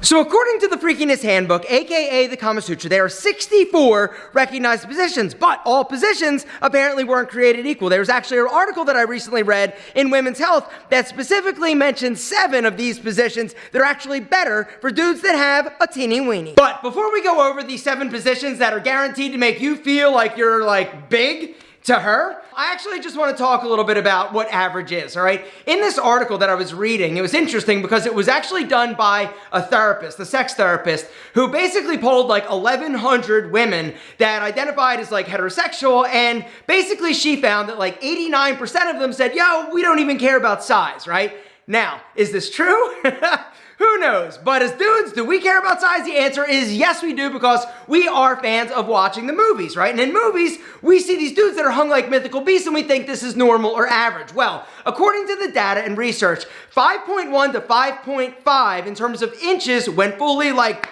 So according to the Freakiness Handbook, aka the Kama Sutra, there are 64 recognized positions, but all positions apparently weren't created equal. There was actually an article that I recently read in Women's Health that specifically mentioned 7 of these positions that are actually better for dudes that have a teeny weeny. But before we go over these 7 positions that are guaranteed to make you feel like you're like big to her, I actually just want to talk a little bit about what average is, all right? In this article that I was reading, it was interesting because it was actually done by a therapist, a sex therapist, who basically polled like 1,100 women that identified as like heterosexual, and basically she found that like 89% of them said, yo, we don't even care about size, right? Now, is this true? Who knows? But as dudes, do we care about size? The answer is yes, we do, because we are fans of watching the movies, right? And in movies, we see these dudes that are hung like mythical beasts and we think this is normal or average. Well, according to the data and research, 5.1 to 5.5 in terms of inches when fully like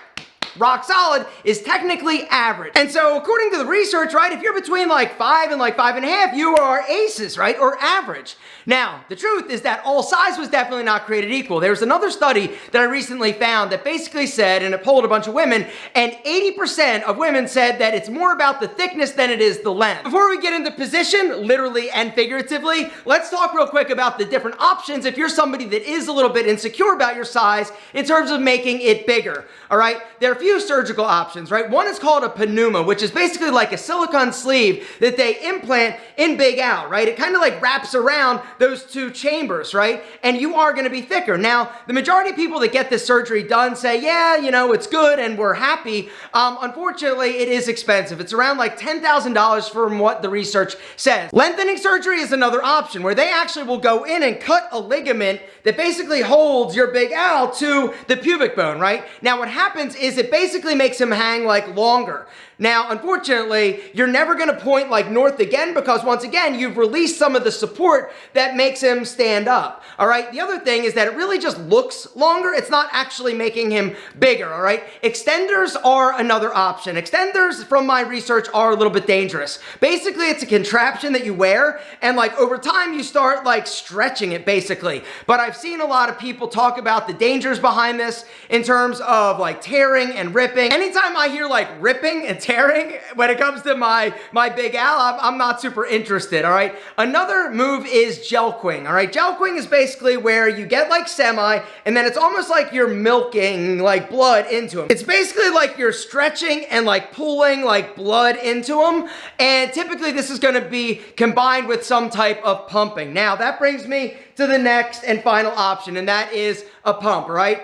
rock solid is technically average. And so according to the research, right, if you're between like 5 and like 5.5, you are aces, right, or average. Now, the truth is that all size was definitely not created equal. There was another study that I recently found that basically said, and it polled a bunch of women, and 80% of women said that it's more about the thickness than it is the length. Before we get into position, literally and figuratively, let's talk real quick about the different options if you're somebody that is a little bit insecure about your size in terms of making it bigger, all right? There are a few surgical options, right? One is called a pneuma, which is basically like a silicone sleeve that they implant in Big Al, right? It kind of like wraps around those 2 chambers, right? And you are going to be thicker. Now, the majority of people that get this surgery done say, yeah, you know, it's good and we're happy. Unfortunately, it is expensive. It's around like $10,000 from what the research says. Lengthening surgery is another option where they actually will go in and cut a ligament that basically holds your Big Al to the pubic bone, right? Now, what happens is it basically makes him hang like longer. Now, unfortunately, you're never going to point like north again because once again, you've released some of the support that makes him stand up. All right. The other thing is that it really just looks longer. It's not actually making him bigger. All right. Extenders are another option. Extenders, from my research, are a little bit dangerous. Basically, it's a contraption that you wear and like over time you start like stretching it basically. But I've seen a lot of people talk about the dangers behind this in terms of like tearing and ripping. Anytime I hear like ripping and tearing when it comes to my Big Al, I'm not super interested, all right? Another move is gelquing, all right? Gelquing is basically where you get like semi, and then it's almost like you're milking like blood into them. It's basically like you're stretching and like pulling like blood into them, and typically this is gonna be combined with some type of pumping. Now, that brings me to the next and final option, and that is a pump, right?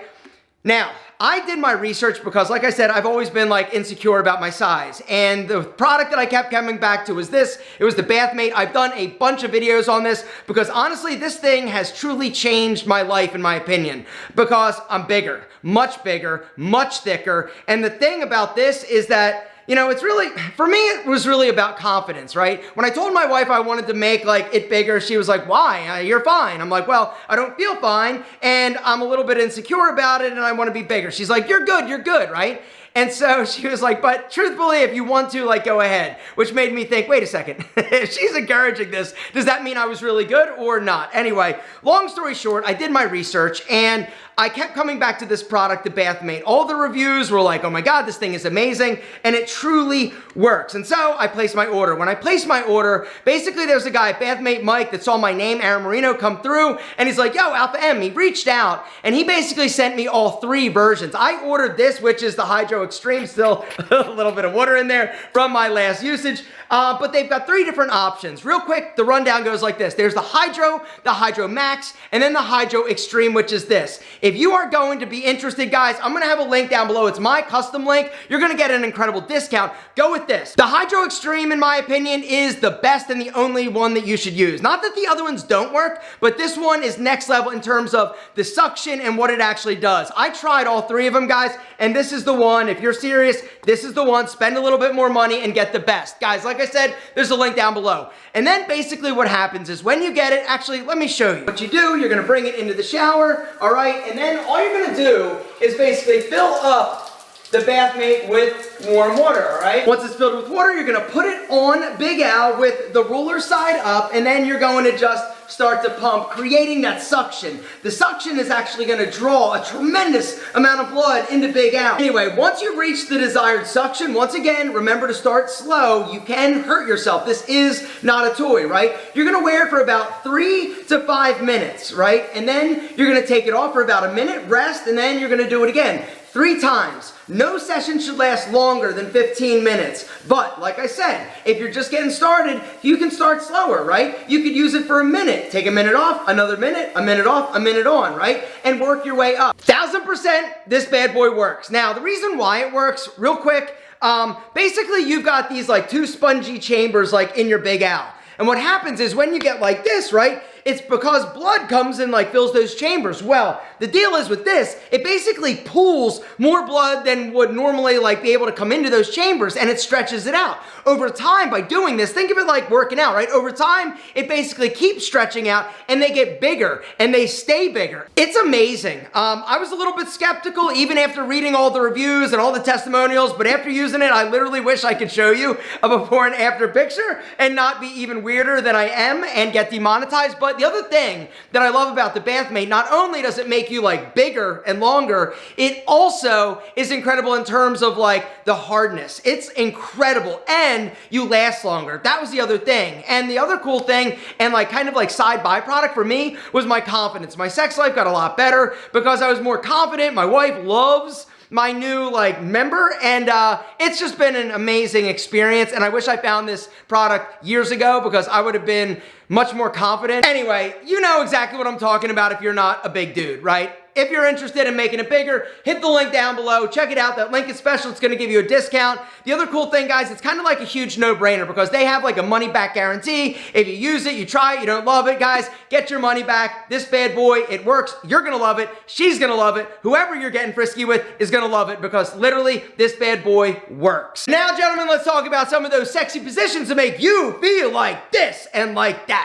Now, I did my research because, like I said, I've always been like insecure about my size. And the product that I kept coming back to was this. It was the Bathmate. I've done a bunch of videos on this because honestly, this thing has truly changed my life in my opinion because I'm bigger, much thicker. And the thing about this is that, you know, it's really, for me, it was really about confidence, right? When I told my wife I wanted to make like it bigger, she was like, why? You're fine. I'm like, well, I don't feel fine and I'm a little bit insecure about it and I want to be bigger. She's like, you're good, right? And so she was like, but truthfully, if you want to, like, go ahead, which made me think, wait a second, if she's encouraging this, does that mean I was really good or not? Anyway, long story short, I did my research and I kept coming back to this product, the Bathmate. All the reviews were like, oh my God, this thing is amazing, and it truly works. And so I placed my order. When I placed my order, basically there's a guy, Bathmate Mike, that saw my name, Aaron Marino, come through, and he's like, yo, Alpha M. He reached out, and he basically sent me all 3 versions. I ordered this, which is the Hydro Extreme, still a little bit of water in there from my last usage, but they've got 3 different options. Real quick, the rundown goes like this. There's the Hydro Max, and then the Hydro Extreme, which is this. If you are going to be interested, guys, I'm going to have a link down below. It's my custom link. You're going to get an incredible discount. Go with this. The Hydro Extreme, in my opinion, is the best and the only one that you should use. Not that the other ones don't work, but this one is next level in terms of the suction and what it actually does. I tried all 3 of them, guys, and this is the one. If you're serious, this is the one. Spend a little bit more money and get the best. Guys, like I said, there's a link down below. And then basically what happens is when you get it, actually, let me show you. What you do, you're going to bring it into the shower, all right? And then all you're going to do is basically fill up the bathmate with warm water, all right? Once it's filled with water, you're gonna put it on Big Al with the ruler side up, and then you're going to just start to pump, creating that suction. The suction is actually gonna draw a tremendous amount of blood into Big Al. Anyway, once you've reached the desired suction, once again, remember to start slow. You can hurt yourself. This is not a toy, right? You're gonna wear it for about 3 to 5 minutes, right? And then you're gonna take it off for about a minute, rest, and then you're gonna do it again. 3 times. No session should last longer than 15 minutes. But, like I said, if you're just getting started, you can start slower, right? You could use it for a minute. Take a minute off, another minute, a minute off, a minute on, right? And work your way up. 1000% this bad boy works. Now, the reason why it works, real quick, basically you've got these like 2 spongy chambers like in your Big Al. And what happens is when you get like this, right? It's because blood comes and like fills those chambers. Well, the deal is with this, it basically pools more blood than would normally like be able to come into those chambers, and it stretches it out. Over time, by doing this, think of it like working out, right? Over time, it basically keeps stretching out and they get bigger and they stay bigger. It's amazing. I was a little bit skeptical even after reading all the reviews and all the testimonials, but after using it, I literally wish I could show you a before and after picture and not be even weirder than I am and get demonetized. But the other thing that I love about the bathmate, not only does it make you like bigger and longer, it also is incredible in terms of like the hardness. It's incredible, and you last longer. That was the other thing. And the other cool thing, and like kind of like side byproduct for me, was my confidence. My sex life got a lot better because I was more confident. My wife loves my new like member, and it's just been an amazing experience, and I wish I found this product years ago because I would have been much more confident. Anyway, you know exactly what I'm talking about if you're not a big dude, right? If you're interested in making it bigger, hit the link down below. Check it out. That link is special. It's going to give you a discount. The other cool thing, guys, it's kind of like a huge no-brainer because they have like a money-back guarantee. If you use it, you try it, you don't love it, guys, get your money back. This bad boy, it works. You're going to love it. She's going to love it. Whoever you're getting frisky with is going to love it because literally this bad boy works. Now, gentlemen, let's talk about some of those sexy positions to make you feel like this and like that.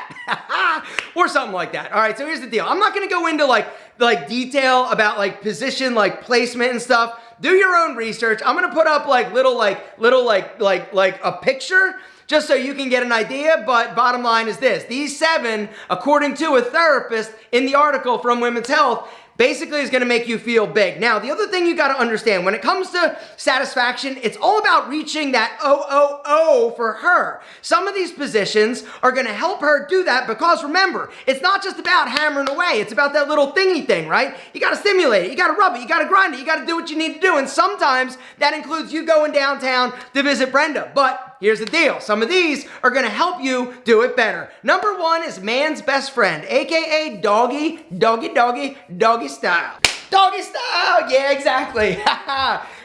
Or something like that. All right, so here's the deal. I'm not going to go into like detail about like position, like placement and stuff. Do your own research. I'm gonna put up like little a picture just so you can get an idea, but bottom line is this. These 7, according to a therapist in the article from Women's Health, basically is gonna make you feel big. Now, the other thing you gotta understand, when it comes to satisfaction, it's all about reaching that O for her. Some of these positions are gonna help her do that because remember, it's not just about hammering away, it's about that little thingy thing, right? You gotta stimulate it, you gotta rub it, you gotta grind it, you gotta do what you need to do, and sometimes that includes you going downtown to visit Brenda, but here's the deal. Some of these are gonna help you do it better. Number 1 is man's best friend, AKA doggy style. Doggy style, yeah, exactly.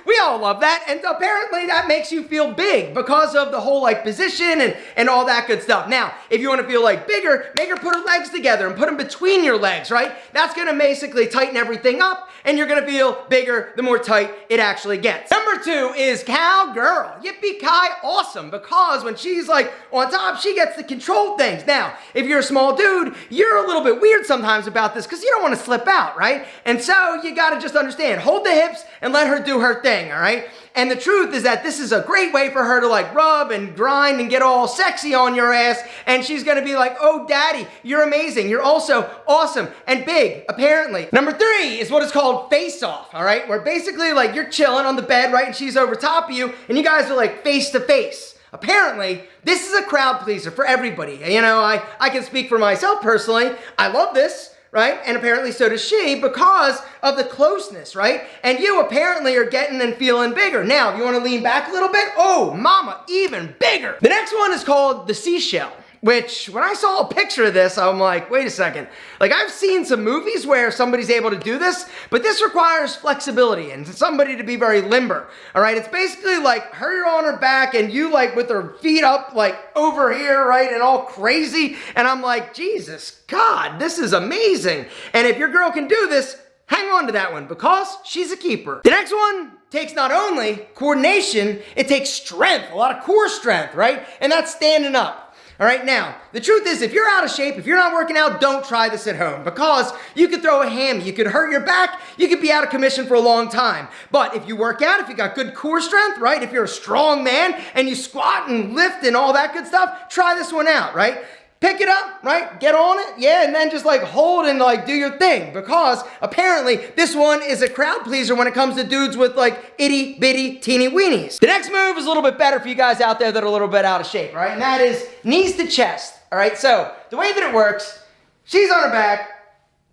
We all love that, and apparently that makes you feel big because of the whole like position and all that good stuff. Now, if you want to feel like bigger, make her put her legs together and put them between your legs, right? That's gonna basically tighten everything up, and you're gonna feel bigger the more tight it actually gets. Number 2 is cowgirl. Yippee-ki, awesome, because when she's like on top, she gets to control things. Now, if you're a small dude, you're a little bit weird sometimes about this because you don't want to slip out, right? And so you gotta just understand, hold the hips and let her do her thing, all right? And the truth is that this is a great way for her to like rub and grind and get all sexy on your ass, and she's gonna be like, oh daddy, you're amazing. You're also awesome and big, apparently. Number 3 is what is called face off, all right? Where basically like you're chilling on the bed, right? And she's over top of you and you guys are like face to face. Apparently, this is a crowd pleaser for everybody. You know, I can speak for myself personally. I love this, right? And apparently so does she because of the closeness, right? And you apparently are getting and feeling bigger. Now, if you want to lean back a little bit, oh, mama, even bigger. The next one is called the seashell, which when I saw a picture of this, I'm like, wait a second. Like I've seen some movies where somebody's able to do this, but this requires flexibility and somebody to be very limber, all right? It's basically like her on her back and you like with her feet up like over here, right? And all crazy. And I'm like, Jesus, God, this is amazing. And if your girl can do this, hang on to that one because she's a keeper. The next one takes not only coordination, it takes strength, a lot of core strength, right? And that's standing up. All right, now, the truth is, if you're out of shape, if you're not working out, don't try this at home, because you could throw a hammy, you could hurt your back, you could be out of commission for a long time. But if you work out, if you got good core strength, right, if you're a strong man and you squat and lift and all that good stuff, try this one out, right? Pick it up, right? Get on it, yeah, and then just like hold and like do your thing, because apparently this one is a crowd pleaser when it comes to dudes with like itty bitty teeny weenies. The next move is a little bit better for you guys out there that are a little bit out of shape, right? And that is knees to chest, all right? So the way that it works, she's on her back,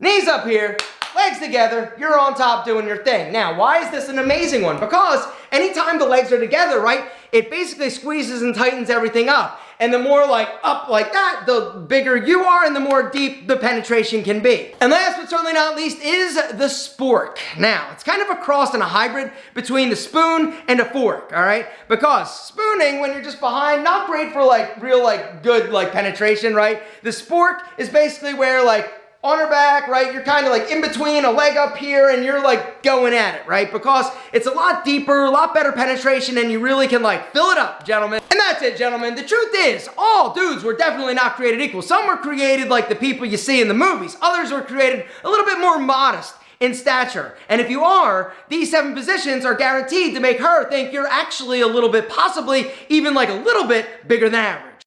knees up here, legs together, you're on top doing your thing. Now, why is this an amazing one? Because anytime the legs are together, right, it basically squeezes and tightens everything up. And the more like up like that, the bigger you are and the more deep the penetration can be. And last but certainly not least is the spork. Now, it's kind of a cross and a hybrid between the spoon and a fork, all right? Because spooning, when you're just behind, not great for like real like good like penetration, right? The spork is basically where like on her back, right? You're kind of like in between, a leg up here, and you're like going at it, right? Because it's a lot deeper, a lot better penetration, and you really can like fill it up, gentlemen. And that's it, gentlemen. The truth is, all dudes were definitely not created equal. Some were created like the people you see in the movies. Others were created a little bit more modest in stature. And if you are, these 7 positions are guaranteed to make her think you're actually a little bit, possibly even like a little bit bigger than average.